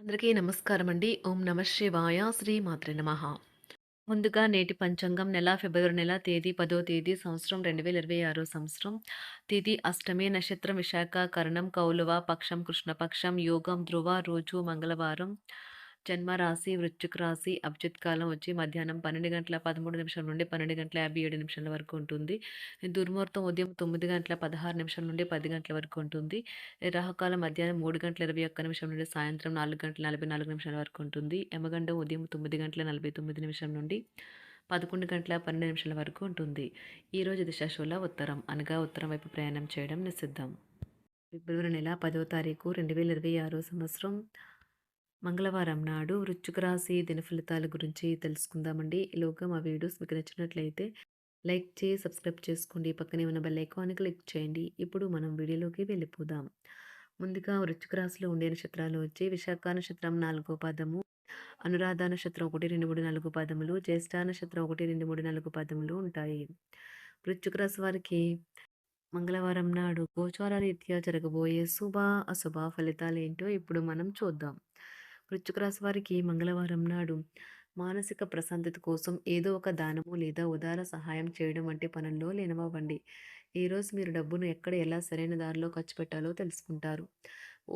అందరికీ నమస్కారం అండి. ఓం నమ శివాయ. శ్రీ మాత్రే నమః. ముందుగా నేటి పంచాంగం నెల ఫిబ్రవరి నెల తేదీ 10వ తేదీ సంవత్సరం 2026 సంవత్సరం. తిథి అష్టమి, నక్షత్రం విశాఖ, కరణం కౌలవ, పక్షం కృష్ణపక్షం, యోగం ధ్రువ, రోజు మంగళవారం. జన్మ రాశి వృశ్చిక రాశి. అభిజిత్ కాలం వచ్చి మధ్యాహ్నం 12:13 నుండి 12:57 వరకు ఉంటుంది. దుర్ముహూర్తం ఉదయం 9:16 నుండి 10 గంటల వరకు ఉంటుంది. రాహుకాలం మధ్యాహ్నం 3:21 నుండి సాయంత్రం 4:44 వరకు ఉంటుంది. యమగండం ఉదయం 9:49 నుండి 11:12 వరకు ఉంటుంది. ఈరోజు దిశాశూల ఉత్తరం, అనగా ఉత్తరం వైపు ప్రయాణం చేయడం నిషిద్ధం. ఫిబ్రవరి నెల 10వ తారీఖు 2026 సంవత్సరం మంగళవారం నాడు వృశ్చిక రాశి దినఫలితాల గురించి తెలుసుకుందామండి. ఈలోగా మా వీడియోస్ మీకు నచ్చినట్లయితే లైక్ చేసి సబ్స్క్రైబ్ చేసుకోండి. పక్కనే ఉన్న బెల్ ఐకాన్ని క్లిక్ చేయండి. ఇప్పుడు మనం వీడియోలోకి వెళ్ళిపోదాం. ముందుగా వృశ్చిక రాశిలో ఉండే నక్షత్రాలు వచ్చి విశాఖ నక్షత్రం 4వ పాదము, అనురాధ నక్షత్రం 1, 2, 3, 4 పాదములు, జ్యేష్ఠ నక్షత్రం 1, 2, 3, 4 పాదములు ఉంటాయి. వృశ్చిక రాశి వారికి మంగళవారం నాడు గోచార రీత్యా జరగబోయే శుభ అశుభ ఫలితాలు ఏంటో ఇప్పుడు మనం చూద్దాం. వృశ్చిక రాశి వారికి మంగళవారం నాడు మానసిక ప్రశాంతత కోసం ఏదో ఒక దానము లేదా ఉదార సహాయం చేయడం వంటి పనుల్లో లీనమవ్వండి. ఈరోజు మీరు డబ్బును ఎక్కడ ఎలా సరైన దారిలో ఖర్చు పెట్టాలో తెలుసుకుంటారు.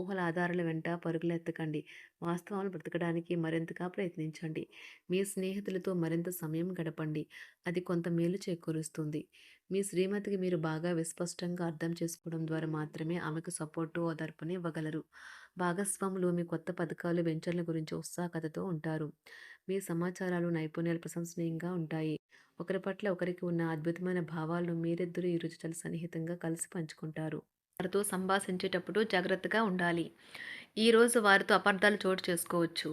ఊహల ఆధారాల వెంట పరుగులు ఎత్తకండి. వాస్తవాలను బ్రతకడానికి మరింతగా ప్రయత్నించండి. మీ స్నేహితులతో మరింత సమయం గడపండి. అది కొంత మేలు చేకూరుస్తుంది. మీ శ్రీమతికి మీరు బాగా విస్పష్టంగా అర్థం చేసుకోవడం ద్వారా మాత్రమే ఆమెకు సపోర్టు, ఓదార్పుని ఇవ్వగలరు. భాగస్వాములు మీ కొత్త పథకాలు, వెంచర్ల గురించి ఉత్సాహకతతో ఉంటారు. మీ సమాచారాలు, నైపుణ్యాలు ప్రశంసనీయంగా ఉంటాయి. ఒకరి పట్ల ఒకరికి ఉన్న అద్భుతమైన భావాలను మీరిద్దరూ ఈరోజు చాలా సన్నిహితంగా కలిసి పంచుకుంటారు. వారితో సంభాషించేటప్పుడు జాగ్రత్తగా ఉండాలి. ఈరోజు వారితో అపార్థాలు చోటు చేసుకోవచ్చు.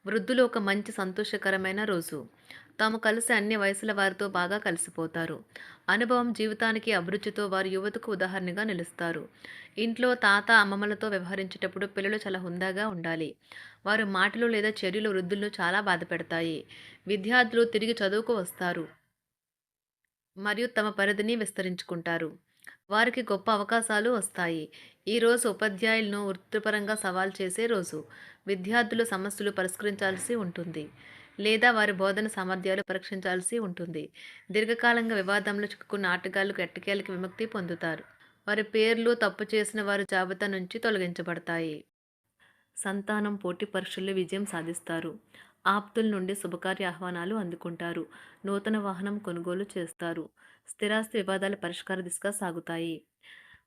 వృద్ధులు ఒక మంచి సంతోషకరమైన రోజు. తాము కలిసి అన్ని వయసుల వారితో బాగా కలిసిపోతారు. అనుభవం, జీవితానికి అభిరుచితో వారు యువతకు ఉదాహరణగా నిలుస్తారు. ఇంట్లో తాత, అమ్మమ్మలతో వ్యవహరించేటప్పుడు పిల్లలు చాలా హుందాగా ఉండాలి. వారి మాటలు లేదా చర్యలు వృద్ధులను చాలా బాధపెడతాయి. విద్యార్థులు తిరిగి చదువుకు వస్తారు మరియు తమ పరిధిని విస్తరించుకుంటారు. వారికి గొప్ప అవకాశాలు వస్తాయి. ఈరోజు ఉపాధ్యాయులను వృత్తిపరంగా సవాల్ చేసే రోజు. విద్యార్థులు సమస్యలు పరిష్కరించాల్సి ఉంటుంది లేదా వారి బోధన సామర్థ్యాలు పరీక్షించాల్సి ఉంటుంది. దీర్ఘకాలంగా వివాదంలో చిక్కుకున్న ఆటగాళ్లకు ఎట్టకేలకి విముక్తి పొందుతారు. వారి పేర్లు తప్పు చేసిన వారి జాబితా నుంచి తొలగించబడతాయి. సంతానం పోటీ పరీక్షల్లో విజయం సాధిస్తారు. ఆప్తుల నుండి శుభకార్య ఆహ్వానాలు అందుకుంటారు. నూతన వాహనం కొనుగోలు చేస్తారు. స్థిరాస్తి వివాదాల పరిష్కార దిశగా సాగుతాయి.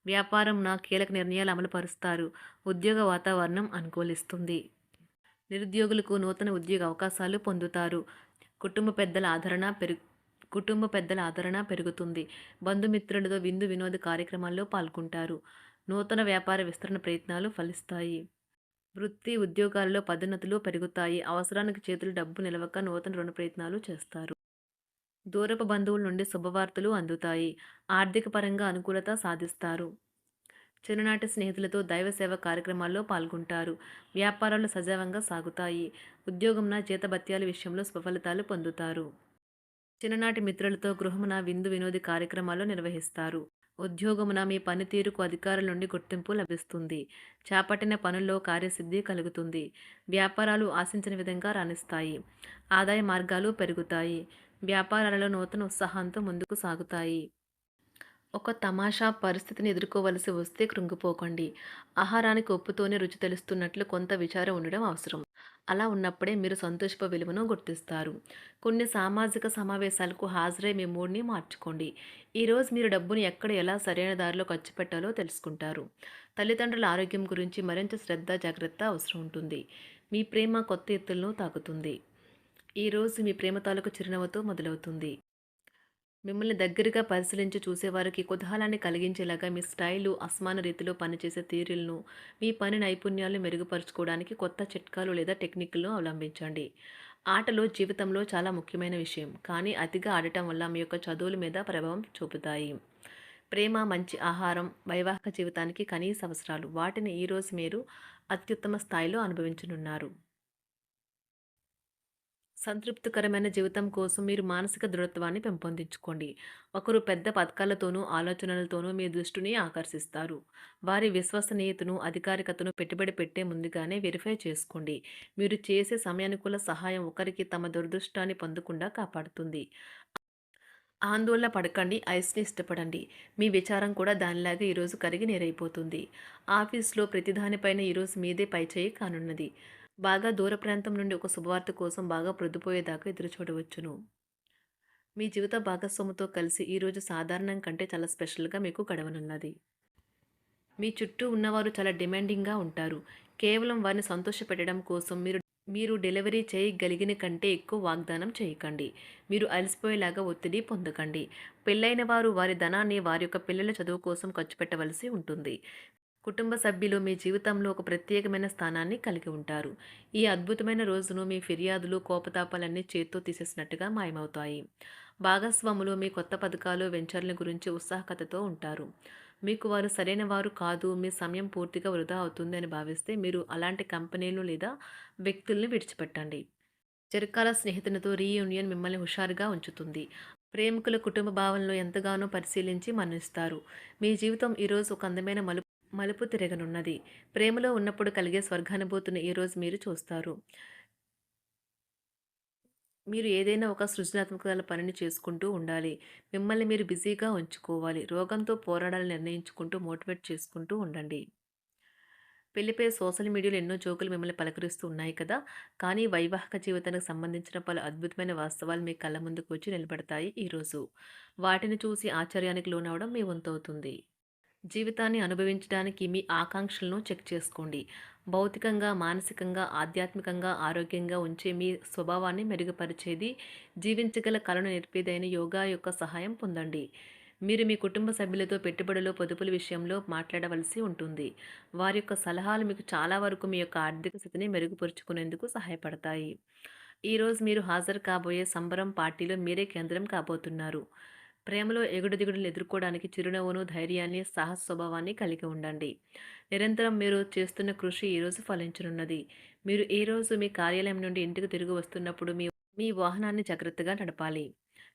వ్యాపారం నా కీలక నిర్ణయాలు అమలు పరుస్తారు. ఉద్యోగ వాతావరణం అనుకూలిస్తుంది. నిరుద్యోగులకు నూతన ఉద్యోగ అవకాశాలు పొందుతారు. కుటుంబ పెద్దల ఆదరణ పెరుగుతుంది. బంధుమిత్రులతో విందు వినోద కార్యక్రమాల్లో పాల్గొంటారు. నూతన వ్యాపార విస్తరణ ప్రయత్నాలు ఫలిస్తాయి. వృత్తి ఉద్యోగాల్లో పదోన్నతులు పెరుగుతాయి. అవసరానికి చేతులు డబ్బు నిలవక నూతన రుణ ప్రయత్నాలు చేస్తారు. దూరపు బంధువుల నుండి శుభవార్తలు అందుతాయి. ఆర్థిక పరంగా అనుకూలత సాధిస్తారు. చిన్ననాటి స్నేహితులతో దైవ సేవ కార్యక్రమాల్లో పాల్గొంటారు. వ్యాపారాలు సజావంగా సాగుతాయి. ఉద్యోగంన జీతభత్యాల విషయంలో స్వఫలితాలు పొందుతారు. చిన్ననాటి మిత్రులతో గృహమున విందు వినోది కార్యక్రమాలు నిర్వహిస్తారు. ఉద్యోగమున మీ పనితీరుకు అధికారుల నుండి గుర్తింపు లభిస్తుంది. చేపట్టిన పనుల్లో కార్యసిద్ధి కలుగుతుంది. వ్యాపారాలు ఆశించిన విధంగా రాణిస్తాయి. ఆదాయ మార్గాలు పెరుగుతాయి. వ్యాపారాలలో నూతన ఉత్సాహంతో ముందుకు సాగుతాయి. ఒక తమాషా పరిస్థితిని ఎదుర్కోవలసి వస్తే కృంగిపోకండి. ఆహారానికి ఉప్పుతోనే రుచి తెలుస్తున్నట్లు కొంత విచారం ఉండడం అవసరం. అలా ఉన్నప్పుడే మీరు సంతోషపు విలువను గుర్తిస్తారు. కొన్ని సామాజిక సమావేశాలకు హాజరై మీ మూడ్ని మార్చుకోండి. ఈరోజు మీరు డబ్బుని ఎక్కడ ఎలా సరైన దారిలో ఖర్చు పెట్టాలో తెలుసుకుంటారు. తల్లిదండ్రుల ఆరోగ్యం గురించి మరింత శ్రద్ధ, జాగ్రత్త అవసరం ఉంటుంది. మీ ప్రేమ కొత్త ఎత్తులను తాకుతుంది. ఈరోజు మీ ప్రేమ తాలూకు చిరునవ్వుతో మొదలవుతుంది. మిమ్మల్ని దగ్గరగా పరిశీలించి చూసేవారికి కుతూహలాన్ని కలిగించేలాగా మీ స్టైలు, అసమాన రీతిలో పనిచేసే తీరులను, మీ పని నైపుణ్యాలను మెరుగుపరుచుకోవడానికి కొత్త చిట్కాలు లేదా టెక్నిక్లను అవలంబించండి. ఆటలు జీవితంలో చాలా ముఖ్యమైన విషయం, కానీ అతిగా ఆడటం వల్ల మీ యొక్క చదువుల మీద ప్రభావం చూపుతాయి. ప్రేమ, మంచి ఆహారం, వైవాహిక జీవితానికి కనీస అవసరాలు. వాటిని ఈరోజు మీరు అత్యుత్తమ స్థాయిలో అనుభవించనున్నారు. సంతృప్తికరమైన జీవితం కోసం మీరు మానసిక దృఢత్వాన్ని పెంపొందించుకోండి. ఒకరు పెద్ద పథకాలతోనూ, ఆలోచనలతోనూ మీ దృష్టిని ఆకర్షిస్తారు. వారి విశ్వసనీయతను, అధికారికతను పెట్టుబడి పెట్టే ముందుగానే వెరిఫై చేసుకోండి. మీరు చేసే సమయానుకూల సహాయం ఒకరికి తమ దురదృష్టాన్ని పొందకుండా కాపాడుతుంది. ఆందోళన పడకండి. ఐస్‌ని ఇష్టపడండి. మీ విచారం కూడా దానిలాగే ఈరోజు కరిగి నీరైపోతుంది. ఆఫీస్‌లో ప్రతి దానిపైన ఈరోజు మీదే పైచేయి కానున్నది. బాగా దూర ప్రాంతం నుండి ఒక శుభవార్త కోసం బాగా ప్రొద్దుపోయేదాకా ఎదురుచూడవచ్చును. మీ జీవిత భాగస్వామితో కలిసి ఈరోజు సాధారణం కంటే చాలా స్పెషల్‌గా మీకు గడవనున్నది. మీ చుట్టూ ఉన్నవారు చాలా డిమాండింగ్‌గా ఉంటారు. కేవలం వారిని సంతోషపెట్టడం కోసం మీరు మీరు డెలివరీ చేయగలిగిన కంటే ఎక్కువ వాగ్దానం చేయకండి. మీరు అలసిపోయేలాగా ఒత్తిడి పొందకండి. పెళ్ళైన వారు వారి ధనాన్ని వారి యొక్క పిల్లల చదువు కోసం ఖర్చు పెట్టవలసి ఉంటుంది. కుటుంబ సభ్యులు మీ జీవితంలో ఒక ప్రత్యేకమైన స్థానాన్ని కలిగి ఉంటారు. ఈ అద్భుతమైన రోజును మీ ఫిర్యాదులు, కోపతాపాలన్నీ చేత్తో తీసేసినట్టుగా మాయమవుతాయి. భాగస్వాములు మీ కొత్త పథకాలు, వెంచర్ల గురించి ఉత్సాహకతతో ఉంటారు. మీకు వారు సరైన వారు కాదు, మీ సమయం పూర్తిగా వృధా అవుతుంది అని భావిస్తే మీరు అలాంటి కంపెనీలు లేదా వ్యక్తుల్ని విడిచిపెట్టండి. చిరకాల స్నేహితునితో రీయూనియన్ మిమ్మల్ని హుషారుగా ఉంచుతుంది. ప్రేమికుల కుటుంబ భావనలు ఎంతగానో పరిశీలించి మన్నిస్తారు. మీ జీవితం ఈరోజు ఒక అందమైన మలుపు తిరగనున్నది. ప్రేమలో ఉన్నప్పుడు కలిగే స్వర్గానుభూతిని ఈరోజు మీరు చూస్తారు. మీరు ఏదైనా ఒక సృజనాత్మక పనిని చేసుకుంటూ ఉండాలి. మిమ్మల్ని మీరు బిజీగా ఉంచుకోవాలి. రోగంతో పోరాడాలని నిర్ణయించుకుంటూ మోటివేట్ చేసుకుంటూ ఉండండి. పెళ్లిపై సోషల్ మీడియాలో ఎన్నో జోకులు మిమ్మల్ని పలకరిస్తూ ఉన్నాయి కదా! కానీ వైవాహిక జీవితానికి సంబంధించిన పలు అద్భుతమైన వాస్తవాలు మీ కళ్ళ ముందుకు వచ్చి నిలబడతాయి ఈరోజు. వాటిని చూసి ఆశ్చర్యానికి లోనవ్వడం మీ వంతవుతుంది. జీవితాన్ని అనుభవించడానికి మీ ఆకాంక్షలను చెక్ చేసుకోండి. భౌతికంగా, మానసికంగా, ఆధ్యాత్మికంగా ఆరోగ్యంగా ఉంచే మీ స్వభావాన్ని మెరుగుపరిచేది, జీవించగల కళను నేర్పేదైన యోగా యొక్క సహాయం పొందండి. మీరు మీ కుటుంబ సభ్యులతో పెట్టుబడులు, పొదుపుల విషయంలో మాట్లాడవలసి ఉంటుంది. వారి యొక్క సలహాలు మీకు చాలా వరకు మీ యొక్క ఆర్థిక స్థితిని మెరుగుపరుచుకునేందుకు సహాయపడతాయి. ఈరోజు మీరు హాజరు కాబోయే సంబరం పార్టీలో మీరే కేంద్రం కాబోతున్నారు. ప్రేమలో ఎగుడుదిగుడులు ఎదుర్కోవడానికి చిరునవ్వును, ధైర్యాన్ని, సాహస స్వభావాన్ని కలిగి ఉండండి. నిరంతరం మీరు చేస్తున్న కృషి ఈరోజు ఫలించనున్నది. మీరు ఈరోజు మీ కార్యాలయం నుండి ఇంటికి తిరిగి వస్తున్నప్పుడు మీ మీ వాహనాన్ని జాగ్రత్తగా నడపాలి.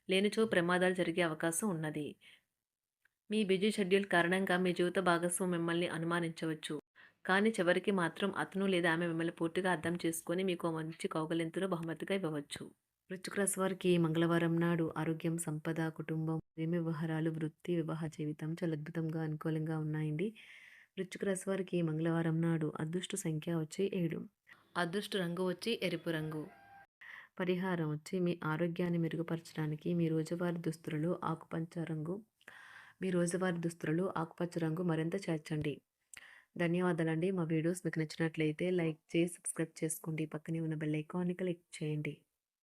లేనిచో ప్రమాదాలు జరిగే అవకాశం ఉన్నది. మీ బిజీ షెడ్యూల్ కారణంగా మీ జీవిత భాగస్వామి మిమ్మల్ని అనుమానించవచ్చు. కానీ చివరికి మాత్రం అతను లేదా ఆమె మిమ్మల్ని పూర్తిగా అర్థం చేసుకొని మీకు ఓ మంచి కౌగిలింతను బహుమతిగా ఇవ్వవచ్చు. వృశ్చిక రాశి వారికి మంగళవారం నాడు ఆరోగ్యం, సంపద, కుటుంబం, ప్రేమ వ్యవహారాలు, వృత్తి, వివాహ జీవితం చాలా అద్భుతంగా అనుకూలంగా ఉన్నాయండి. వృశ్చిక రాశి వారికి మంగళవారం నాడు అదృష్ట సంఖ్య వచ్చి 7. అదృష్ట రంగు వచ్చి ఎరుపు రంగు. పరిహారం వచ్చి మీ ఆరోగ్యాన్ని మెరుగుపరచడానికి మీ రోజువారీ దుస్తులలో ఆకుపచ్చ రంగు మరింత చేర్చండి. ధన్యవాదాలండి. మా వీడియోస్ మీకు నచ్చినట్లయితే లైక్ చేసి సబ్స్క్రైబ్ చేసుకోండి. పక్కనే ఉన్న బెల్ ఐకాన్ని క్లిక్ చేయండి.